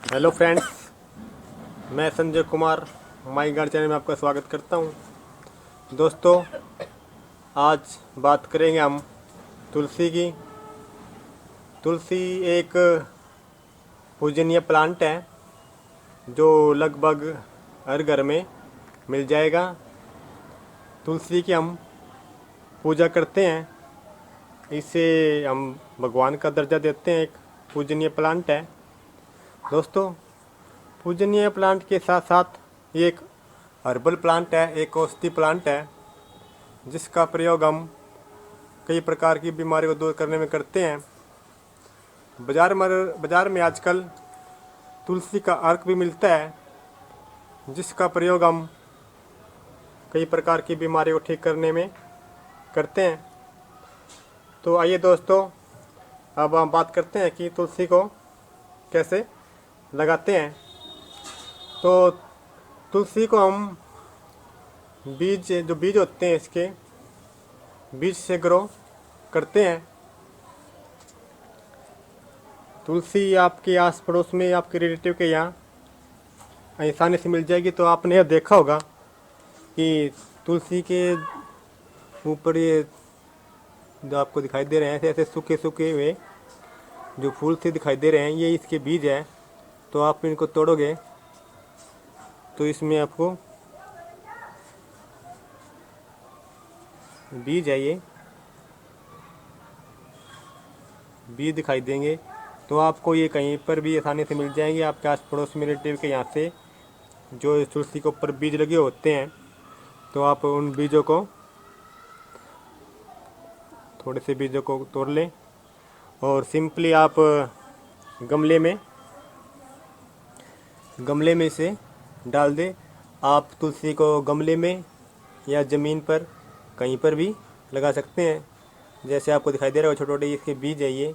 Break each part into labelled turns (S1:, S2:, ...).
S1: Hello friends, मैं संजय कुमार माई guard channel में आपका स्वागत करता हूं। दोस्तों, आज बात करेंगे हम तुलसी की। तुलसी एक पूजनीय प्लांट है जो लगभग हर घर में मिल जाएगा। तुलसी की हम पूजा करते हैं, इसे हम भगवान का दर्जा देते हैं। एक पूजनीय प्लांट है। दोस्तों, पूजनीय प्लांट के साथ साथ ये एक हर्बल प्लांट है, एक औषधि प्लांट है जिसका प्रयोग हम कई प्रकार की बीमारियों को दूर करने में करते हैं। बाजार में आजकल तुलसी का अर्क भी मिलता है जिसका प्रयोग हम कई प्रकार की बीमारियों को ठीक करने में करते हैं। तो आइए दोस्तों, अब हम बात करते हैं कि तुलसी को कैसे लगाते हैं। तो तुलसी को हम बीज होते हैं, इसके बीज से ग्रो करते हैं। तुलसी आपके आस पड़ोस में, आपके रिलेटिव के यहाँ आसानी से मिल जाएगी। तो आपने यह देखा होगा कि तुलसी के ऊपर ये जो आपको दिखाई दे रहे हैं, ऐसे ऐसे सूखे सूखे हुए जो फूल से दिखाई दे रहे हैं, ये इसके बीज है। तो आप इनको तोड़ोगे तो इसमें आपको बीज है, ये बीज दिखाई देंगे। तो आपको ये कहीं पर भी आसानी से मिल जाएंगे, आपके आस पड़ोस में रिलेटिव के यहाँ से जो तुलसी के ऊपर बीज लगे होते हैं। तो आप उन बीजों को, थोड़े से बीजों को तोड़ लें और सिंपली आप गमले में इसे डाल दें। आप तुलसी को गमले में या ज़मीन पर कहीं पर भी लगा सकते हैं। जैसे आपको दिखाई दे रहा है छोटे छोटे इसके बीज है ये।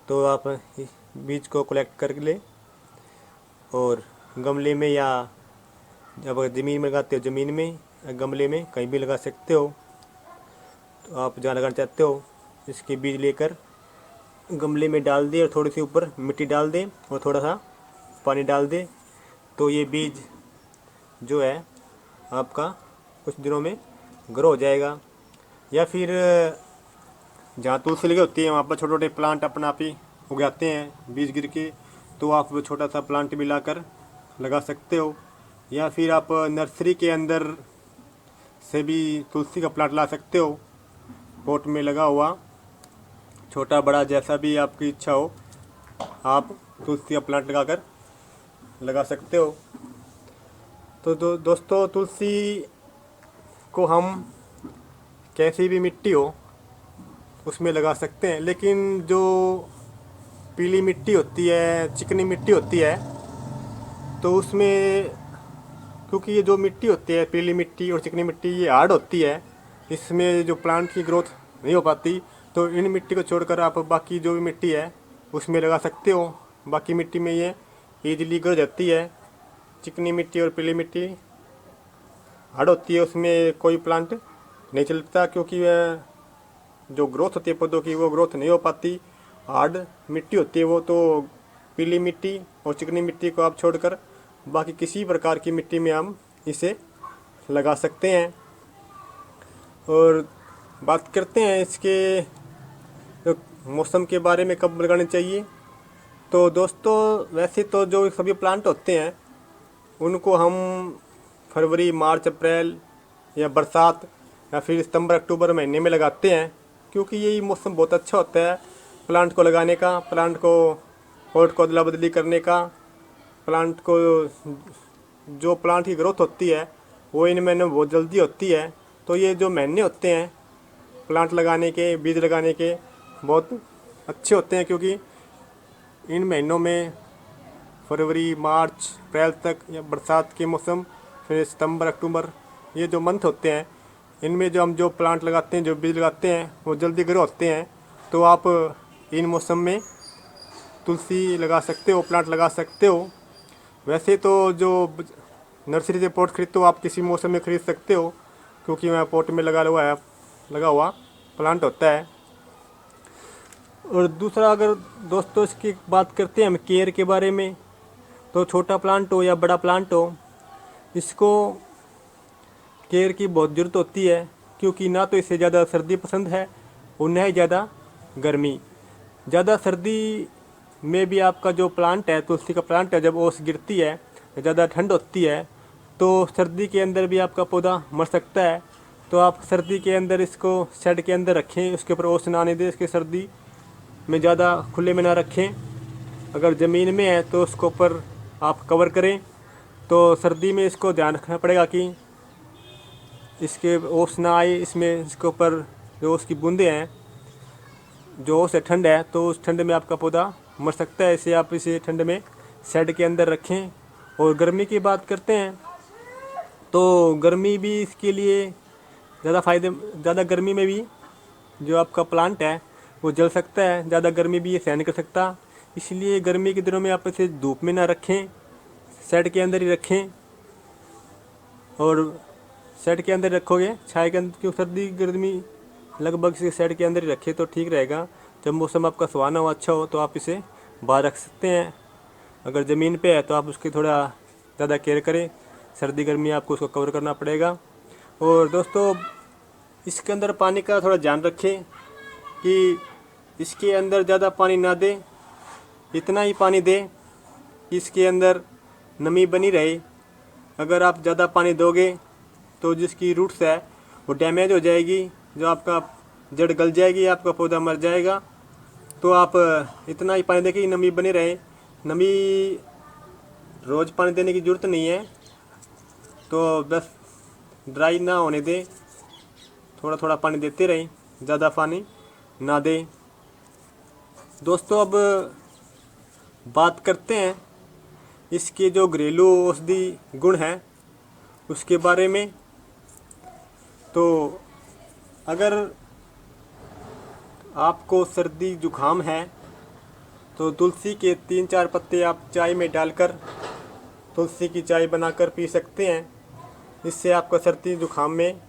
S1: तो आप इस बीज को कलेक्ट कर ले और गमले में, या जब ज़मीन में लगाते हो ज़मीन में, गमले में कहीं भी लगा सकते हो। तो आप जहाँ लगाना चाहते हो इसके बीज लेकर गमले में डाल दें और थोड़ी सी ऊपर मिट्टी डाल दें और थोड़ा सा पानी डाल दें। तो ये बीज जो है आपका कुछ दिनों में ग्रो हो जाएगा। या फिर जहाँ तुलसी लगी होती है वहाँ पर छोटे छोटे प्लांट अपना आप ही उगाते हैं बीज गिर के। तो आप वो छोटा सा प्लांट भी लाकर लगा सकते हो। या फिर आप नर्सरी के अंदर से भी तुलसी का प्लांट ला सकते हो, पॉट में लगा हुआ, छोटा बड़ा जैसा भी आपकी इच्छा हो, आप तुलसी का प्लांट लगा सकते हो। तो दोस्तों, तुलसी को हम कैसी भी मिट्टी हो उसमें लगा सकते हैं, लेकिन जो पीली मिट्टी होती है, चिकनी मिट्टी होती है, तो उसमें, क्योंकि ये जो मिट्टी होती है पीली मिट्टी और चिकनी मिट्टी, ये हार्ड होती है, इसमें जो प्लांट की ग्रोथ नहीं हो पाती। तो इन मिट्टी को छोड़कर आप बाकी जो भी मिट्टी है उसमें लगा सकते हो। बाकी मिट्टी में ये ईजिली ग्रो जाती है। चिकनी मिट्टी और पीली मिट्टी हार्ड होती है, उसमें कोई प्लांट नहीं चलता, क्योंकि वह जो ग्रोथ होती है पौधों की वो ग्रोथ नहीं हो पाती। हार्ड मिट्टी होती है वो। तो पीली मिट्टी और चिकनी मिट्टी को आप छोड़कर बाकी किसी प्रकार की मिट्टी में हम इसे लगा सकते हैं। और बात करते हैं इसके मौसम के बारे में, कब लगाने चाहिए। तो दोस्तों, वैसे तो जो सभी प्लांट होते हैं उनको हम फरवरी, मार्च, अप्रैल या बरसात या फिर सितंबर, अक्टूबर महीने में लगाते हैं, क्योंकि यही मौसम बहुत अच्छा होता है प्लांट को लगाने का, प्लांट को पॉट को अदला बदली करने का। प्लांट को, जो प्लांट की ग्रोथ होती है वो इन महीनों में बहुत जल्दी होती है। तो ये जो महीने होते हैं प्लांट लगाने के, बीज लगाने के, बहुत अच्छे होते हैं, क्योंकि इन महीनों में फरवरी, मार्च, अप्रैल तक, या बरसात के मौसम, फिर सितंबर, अक्टूबर, ये जो मंथ होते हैं इनमें जो हम जो प्लांट लगाते हैं, जो बीज लगाते हैं, वो जल्दी ग्रो होते हैं। तो आप इन मौसम में तुलसी लगा सकते हो, प्लांट लगा सकते हो। वैसे तो जो नर्सरी से पॉट खरीदते हो आप किसी मौसम में खरीद सकते हो, क्योंकि वहाँ पॉट में लगा हुआ प्लांट होता है। और दूसरा, अगर दोस्तों इसकी बात करते हैं हम केयर के बारे में, तो छोटा प्लांट हो या बड़ा प्लांट हो, इसको केयर की बहुत ज़रूरत होती है, क्योंकि ना तो इसे ज़्यादा सर्दी पसंद है और न ही ज़्यादा गर्मी। ज़्यादा सर्दी में भी आपका जो प्लांट है, तुलसी का प्लांट है, जब ओस गिरती है, ज़्यादा ठंड होती है, तो सर्दी के अंदर भी आपका पौधा मर सकता है। तो आप सर्दी के अंदर इसको शेड के अंदर रखें, उसके ऊपर ओस ना आने दें, इसके सर्दी में ज़्यादा खुले में ना रखें। अगर ज़मीन में है तो उसके ऊपर आप कवर करें। तो सर्दी में इसको ध्यान रखना पड़ेगा कि इसके ओस ना आए, इसमें इसके ऊपर जो ओस की बूंदें हैं, जो ओस है ठंड है, तो उस ठंड में आपका पौधा मर सकता है। इसे आप इसे ठंड में शेड के अंदर रखें। और गर्मी की बात करते हैं तो गर्मी भी इसके लिए ज़्यादा गर्मी में भी जो आपका प्लांट है वो जल सकता है, ज़्यादा गर्मी भी ये सहन नहीं कर सकता। इसलिए गर्मी के दिनों में आप इसे धूप में ना रखें, शेड के अंदर ही रखें। और शेड के अंदर रखोगे, छाया के अंदर, क्यों सर्दी गर्मी लगभग इसे शेड के अंदर ही रखें तो ठीक रहेगा। जब मौसम आपका सुहाना हो, अच्छा हो, तो आप इसे बाहर रख सकते हैं। अगर ज़मीन पे है तो आप उसकी थोड़ा ज़्यादा केयर करें, सर्दी गर्मी आपको उसको कवर करना पड़ेगा। और दोस्तों, इसके अंदर पानी का थोड़ा ध्यान रखें कि इसके अंदर ज़्यादा पानी ना दें, इतना ही पानी दें कि इसके अंदर नमी बनी रहे। अगर आप ज़्यादा पानी दोगे तो जिसकी रूट्स है वो डैमेज हो जाएगी, जो आपका जड़ गल जाएगी, आपका पौधा मर जाएगा। तो आप इतना ही पानी दें कि नमी बनी रहे। नमी रोज़ पानी देने की ज़रूरत नहीं है, तो बस ड्राई ना होने दें, थोड़ा थोड़ा पानी देते रहें, ज़्यादा पानी ना दें। दोस्तों, अब बात करते हैं इसके जो घरेलू औषधि गुण हैं उसके बारे में। तो अगर आपको सर्दी जुकाम है तो तुलसी के 3-4 पत्ते आप चाय में डालकर तुलसी की चाय बनाकर पी सकते हैं। इससे आपका सर्दी जुकाम में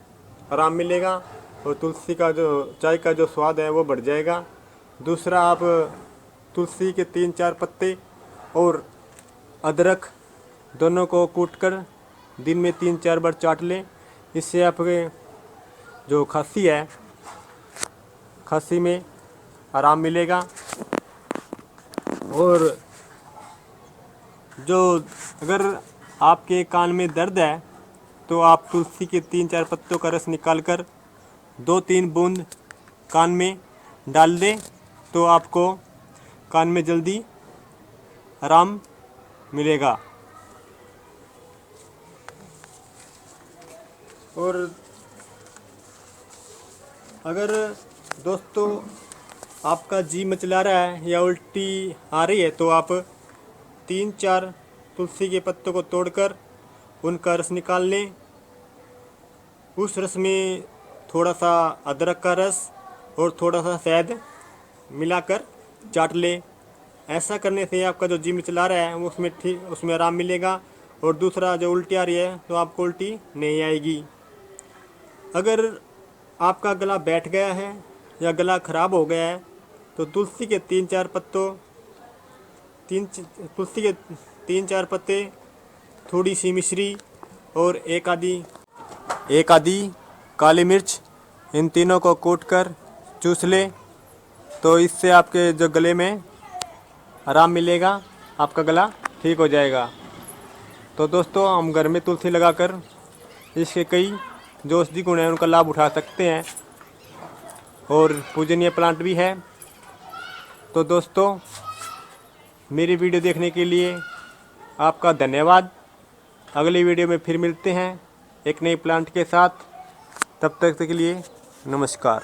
S1: आराम मिलेगा और तुलसी का जो चाय का जो स्वाद है वो बढ़ जाएगा। दूसरा, आप तुलसी के 3-4 पत्ते और अदरक दोनों को कूटकर दिन में 3-4 बार चाट लें। इससे आपके जो खांसी है, खांसी में आराम मिलेगा। और जो अगर आपके कान में दर्द है तो आप तुलसी के 3-4 पत्तों का रस निकालकर 2-3 बूंद कान में डाल दें, तो आपको कान में जल्दी आराम मिलेगा। और अगर दोस्तों आपका जी मचला रहा है या उल्टी आ रही है तो आप 3-4 तुलसी के पत्तों को तोड़कर उनका रस निकाल लें। उस रस में थोड़ा सा अदरक का रस और थोड़ा सा शहद मिलाकर चाट लें। ऐसा करने से आपका जो जी मचला रहा है वो उसमें आराम मिलेगा। और दूसरा, जो उल्टी आ रही है तो आपको उल्टी नहीं आएगी। अगर आपका गला बैठ गया है या गला ख़राब हो गया है तो तुलसी के 3-4 पत्ते, थोड़ी सी मिश्री और एक आधी काली मिर्च, इन तीनों को कूटकर चूस लें, तो इससे आपके जो गले में आराम मिलेगा, आपका गला ठीक हो जाएगा। तो दोस्तों, हम घर में तुलसी लगाकर इसके कई जो औषधि गुण हैं उनका लाभ उठा सकते हैं और पूजनीय प्लांट भी है। तो दोस्तों, मेरी वीडियो देखने के लिए आपका धन्यवाद। अगली वीडियो में फिर मिलते हैं एक नई प्लांट के साथ। तब तक के लिए नमस्कार।